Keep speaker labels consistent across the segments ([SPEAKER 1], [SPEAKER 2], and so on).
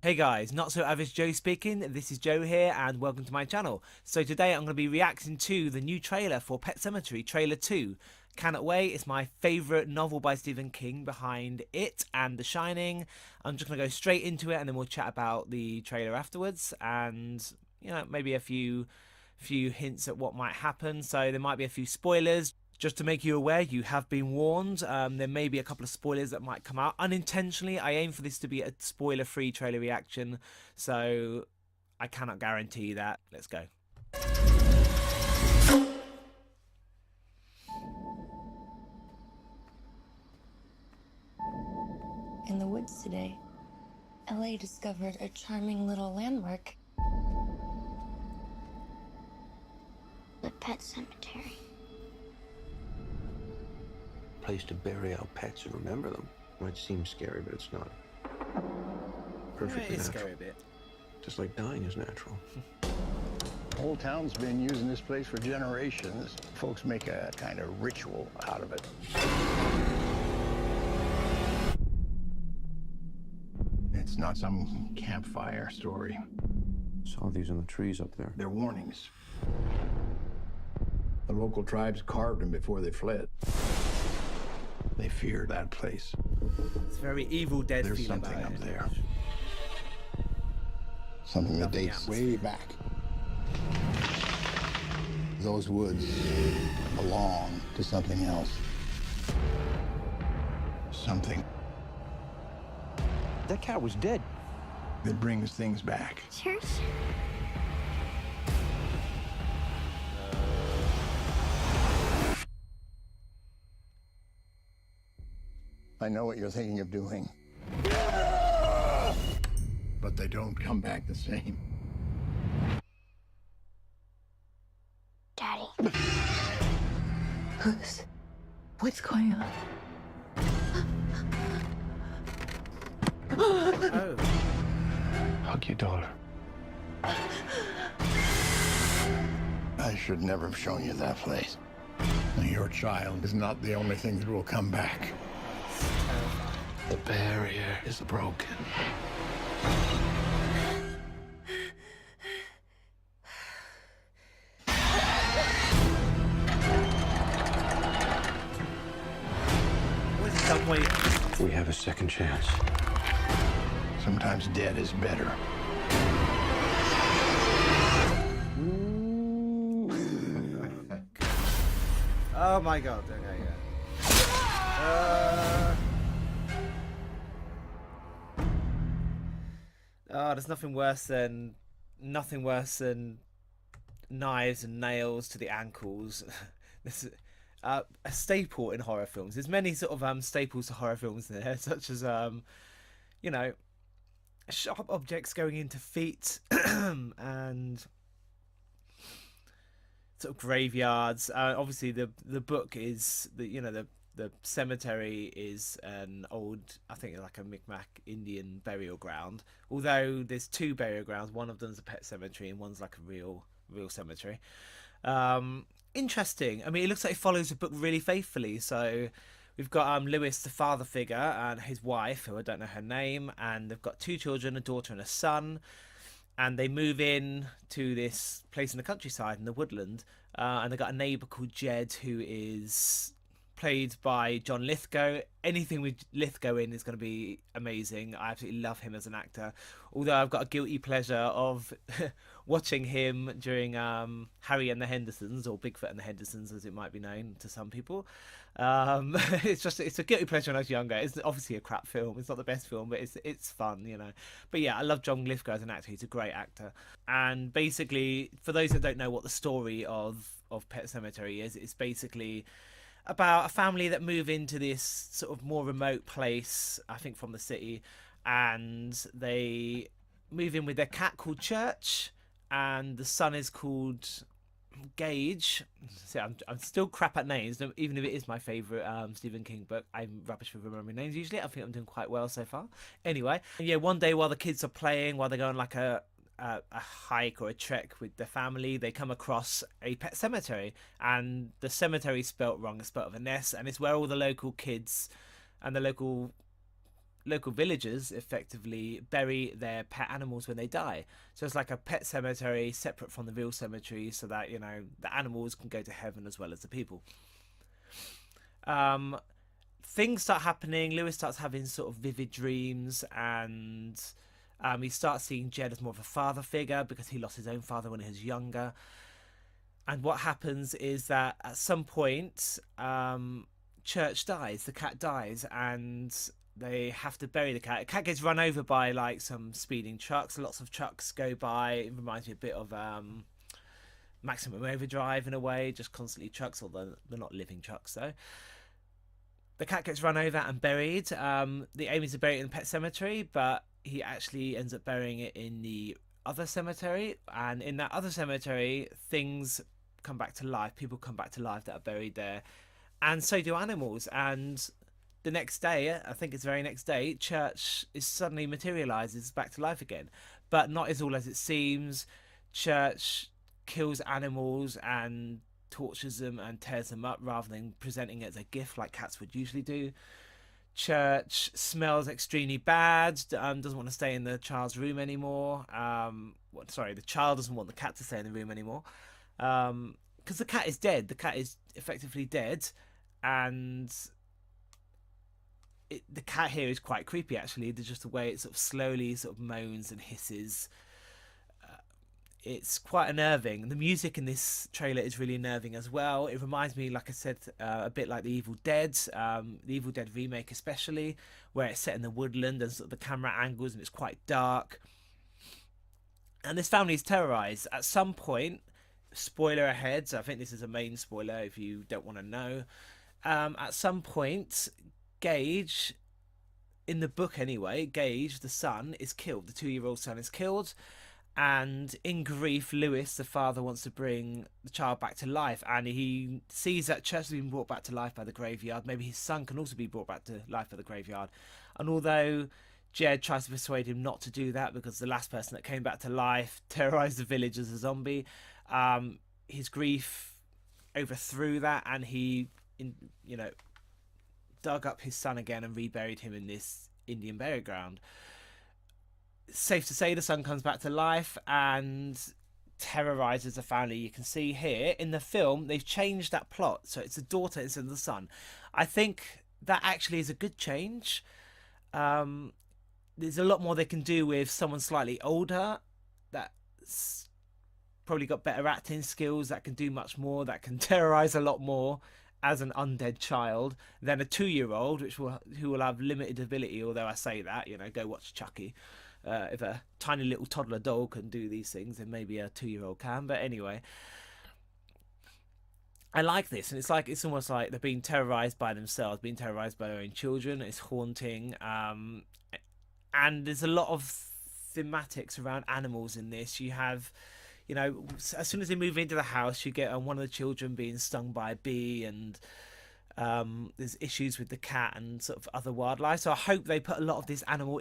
[SPEAKER 1] Hey guys, Not So Average Joe speaking. This is Joe here and welcome to my channel. So today I'm going to be reacting to the new trailer for Pet Sematary, trailer 2. Cannot wait. It's my favourite novel by Stephen King behind It and The Shining. I'm just going to go straight into it and then we'll chat about the trailer afterwards and, you know, maybe a few hints at what might happen. So there might be a few spoilers. Just to make you aware, you have been warned. There may be a couple of spoilers that might come out unintentionally. I aim for this to be a spoiler-free trailer reaction, so I cannot guarantee that. Let's go.
[SPEAKER 2] In the woods today, LA discovered a charming little landmark.
[SPEAKER 3] The Pet Cemetery.
[SPEAKER 4] Place to bury our pets and remember them. Might seem scary, but it's not. Perfectly
[SPEAKER 1] It is
[SPEAKER 4] natural.
[SPEAKER 1] scary a bit.
[SPEAKER 4] Just like dying is natural.
[SPEAKER 5] Whole town's been using this place for generations. Folks make a kind of ritual out of it. It's not some campfire story.
[SPEAKER 4] Saw these on the trees up there.
[SPEAKER 5] They're warnings. The local tribes carved them before they fled. They feared that place.
[SPEAKER 1] It's very Evil Dead
[SPEAKER 5] There's
[SPEAKER 1] feel
[SPEAKER 5] something
[SPEAKER 1] about
[SPEAKER 5] up
[SPEAKER 1] it.
[SPEAKER 5] there. Something that
[SPEAKER 1] Nothing
[SPEAKER 5] dates
[SPEAKER 1] else.
[SPEAKER 5] way back. Those woods belong to something else. Something
[SPEAKER 4] That cat was dead.
[SPEAKER 5] that brings things back.
[SPEAKER 3] Cheers.
[SPEAKER 5] I know what you're thinking of doing. But they don't come back the same.
[SPEAKER 3] Daddy.
[SPEAKER 2] What's going on?
[SPEAKER 1] Oh,
[SPEAKER 4] Hug your daughter.
[SPEAKER 5] I should never have shown you that place. Your child is not the only thing that will come back.
[SPEAKER 4] The barrier is broken.
[SPEAKER 1] what is that point?
[SPEAKER 4] We have a second chance.
[SPEAKER 5] Sometimes dead is better.
[SPEAKER 1] Oh my god, okay, oh, there's nothing worse than knives and nails to the ankles. This is a staple in horror films. There's many sort of staples to horror films there, such as you know, sharp objects going into feet and sort of graveyards. Obviously, the book is the cemetery is an old, I think like a Micmac Indian burial ground. Although there's two burial grounds, one of them's a pet cemetery and one's like a real cemetery. Interesting. I mean, it looks like it follows the book really faithfully. So we've got Lewis, the father figure, and his wife, who I don't know her name, and they've got two children, a daughter and a son. And they move in to this place in the countryside in the woodland, and they've got a neighbour called Jed, who is played by John Lithgow. Anything with Lithgow in is going to be amazing. I absolutely love him as an actor. Although I've got a guilty pleasure of watching him during Harry and the Hendersons, or Bigfoot and the Hendersons, as it might be known to some people. It's a guilty pleasure when I was younger. It's obviously a crap film. It's not the best film, but it's fun, you know. But yeah, I love John Lithgow as an actor. He's a great actor. And basically, for those that don't know what the story of Pet Sematary is, it's basically about a family that move into this sort of more remote place, I think from the city, and they move in with their cat called Church, and the son is called Gage. See, I'm still crap at names, even if it is my favourite Stephen King book. I'm rubbish with remembering names usually. I think I'm doing quite well so far. Anyway, yeah, one day while the kids are playing, while they're going like a hike or a trek with their family, they come across a pet cemetery, and the cemetery is spelt wrong. It's spelt with an S, and it's where all the local kids and the local local villagers effectively bury their pet animals when they die. So it's like a pet cemetery separate from the real cemetery, so that, you know, the animals can go to heaven as well as the people. Things start happening. Lewis starts having sort of vivid dreams, and he starts seeing Jed as more of a father figure because he lost his own father when he was younger. And what happens is that at some point, Church dies, the cat dies, and they have to bury the cat. The cat gets run over by like some speeding trucks. Lots of trucks go by. It reminds me a bit of Maximum Overdrive in a way, just constantly trucks, although they're not living trucks though. The cat gets run over and buried. The aim is to bury it in the Pet Sematary, but he actually ends up burying it in the other cemetery. And in that other cemetery, things come back to life. People come back to life that are buried there. And so do animals. And the next day, I think it's the very next day, Church is suddenly materializes back to life again. But not as all as it seems. Church kills animals and tortures them and tears them up rather than presenting it as a gift like cats would usually do. Church smells extremely bad, doesn't want to stay in the child's room anymore. The child doesn't want the cat to stay in the room anymore. Because the cat is dead. The cat is effectively dead. And the cat here is quite creepy, actually. There's just the way it sort of slowly sort of moans and hisses. It's quite unnerving. The music in this trailer is really unnerving as well. It reminds me, like I said, a bit like The Evil Dead, the Evil Dead remake especially, where it's set in the woodland and sort of the camera angles and it's quite dark. And this family is terrorized. At some point, spoiler ahead, so I think this is a main spoiler if you don't want to know. At some point, Gage, in the book anyway, Gage, the son, is killed. The 2-year-old son is killed. And in grief, Lewis, the father, wants to bring the child back to life. And he sees that Church has been brought back to life by the graveyard. Maybe his son can also be brought back to life by the graveyard. And although Jed tries to persuade him not to do that because the last person that came back to life terrorized the village as a zombie, his grief overthrew that, and he, dug up his son again and reburied him in this Indian burial ground. Safe to say the son comes back to life and terrorizes the family. You can see here in the film they've changed that plot, so it's the daughter instead of the son. I think that actually is a good change. There's a lot more they can do with someone slightly older that's probably got better acting skills, that can do much more, that can terrorize a lot more as an undead child than a 2-year-old, who will have limited ability. Although I say that, go watch Chucky. If a tiny little toddler doll can do these things, then maybe a 2-year-old can. But anyway, I like this, and it's almost like they're being terrorized by themselves, being terrorized by their own children. It's haunting, and there's a lot of thematics around animals in this. You have, as soon as they move into the house, you get one of the children being stung by a bee, and there's issues with the cat and sort of other wildlife. So I hope they put a lot of this animal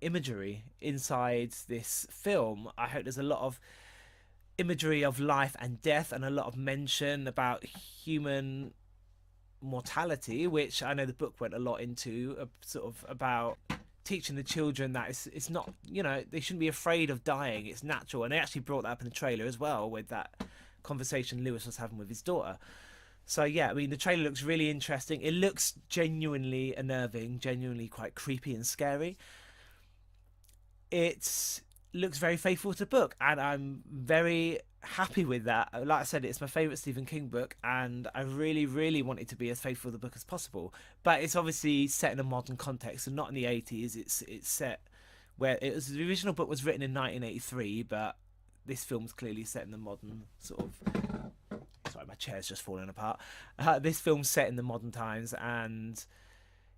[SPEAKER 1] imagery inside this film. I hope there's a lot of imagery of life and death and a lot of mention about human mortality, which I know the book went a lot into, sort of about teaching the children that it's not, they shouldn't be afraid of dying. It's natural. And they actually brought that up in the trailer as well, with that conversation Lewis was having with his daughter. So yeah, I mean, the trailer looks really interesting. It looks genuinely unnerving, genuinely quite creepy and scary. It looks very faithful to the book, and I'm very happy with that. Like I said, it's my favourite Stephen King book, and I really, really want it to be as faithful to the book as possible. But it's obviously set in a modern context, and not in the 80s. It's set where the original book was written in 1983, but this film's clearly set in the modern sort of... Sorry, my chair's just falling apart. This film's set in the modern times, and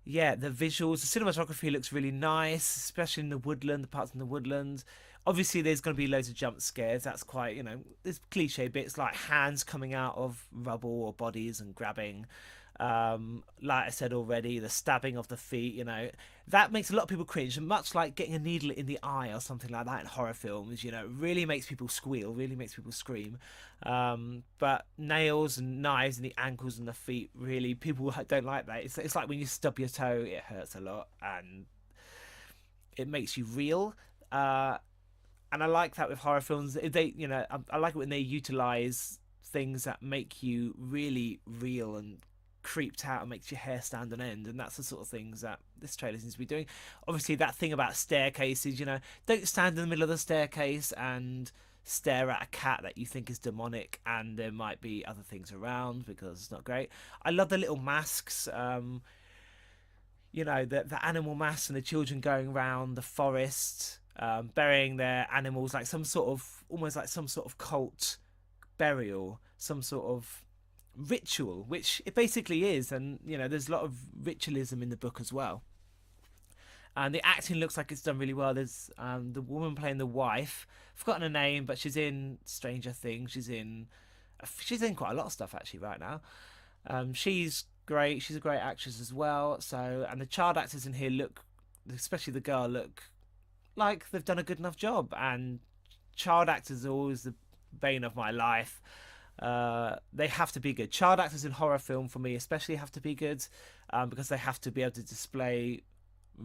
[SPEAKER 1] yeah, the visuals, the cinematography looks really nice, especially in the woodland, the parts in the woodland. Obviously, there's going to be loads of jump scares. That's quite, there's cliche bits like hands coming out of rubble or bodies and grabbing. Like I said already, the stabbing of the feet, that makes a lot of people cringe. And much like getting a needle in the eye or something like that in horror films, really makes people squeal, really makes people scream. But nails and knives in the ankles and the feet, really, people don't like that. It's like when you stub your toe, it hurts a lot. And it makes you real. And I like that with horror films. They, you know, I like it when they utilize things that make you really real and creeped out and makes your hair stand on end. And that's the sort of things that this trailer seems to be doing. Obviously, that thing about staircases, you know, don't stand in the middle of the staircase and stare at a cat that you think is demonic, and there might be other things around, because it's not great. I love the little masks. You know, the animal masks and the children going around the forest, burying their animals like some sort of, almost like some sort of cult burial, some sort of ritual, which it basically is. And you know, there's a lot of ritualism in the book as well. And the acting looks like it's done really well. There's the woman playing the wife, I've forgotten her name, but she's in Stranger Things. She's in quite a lot of stuff actually right now. She's great. She's a great actress as well. So, and the child actors in here look, especially the girl, look like they've done a good enough job. And child actors are always the bane of my life. They have to be good. Child actors in horror film, for me especially, have to be good, because they have to be able to display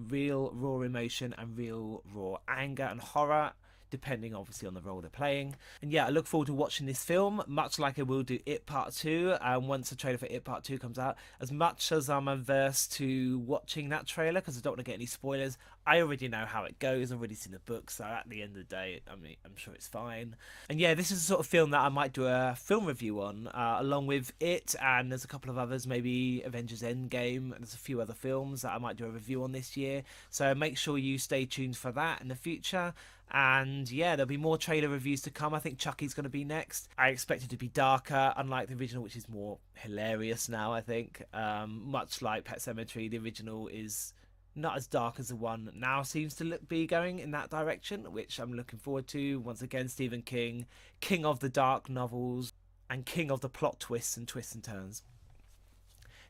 [SPEAKER 1] real raw emotion and real raw anger and horror, depending obviously on the role they're playing. And yeah, I look forward to watching this film, much like I will do It Part 2, once the trailer for It Part 2 comes out. As much as I'm averse to watching that trailer because I don't want to get any spoilers, I already know how it goes. I've already seen the book, so at the end of the day, I mean, I'm sure it's fine. And yeah, this is the sort of film that I might do a film review on, along with It, and there's a couple of others, maybe Avengers Endgame, and there's a few other films that I might do a review on this year. So make sure you stay tuned for that in the future. And yeah, there'll be more trailer reviews to come. I think Chucky's going to be next. I expect it to be darker, unlike the original, which is more hilarious now, I think. Much like Pet Sematary, the original is not as dark as the one now seems to be going in that direction, which I'm looking forward to. Once again, Stephen King, king of the dark novels and king of the plot twists and turns.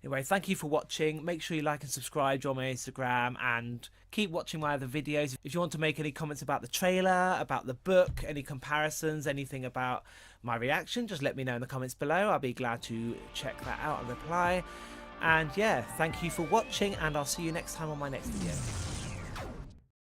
[SPEAKER 1] Anyway, thank you for watching. Make sure you like and subscribe, join my Instagram, and keep watching my other videos. If you want to make any comments about the trailer, about the book, any comparisons, anything about my reaction, just let me know in the comments below. I'll be glad to check that out and reply. And yeah, thank you for watching, and I'll see you next time on my next video.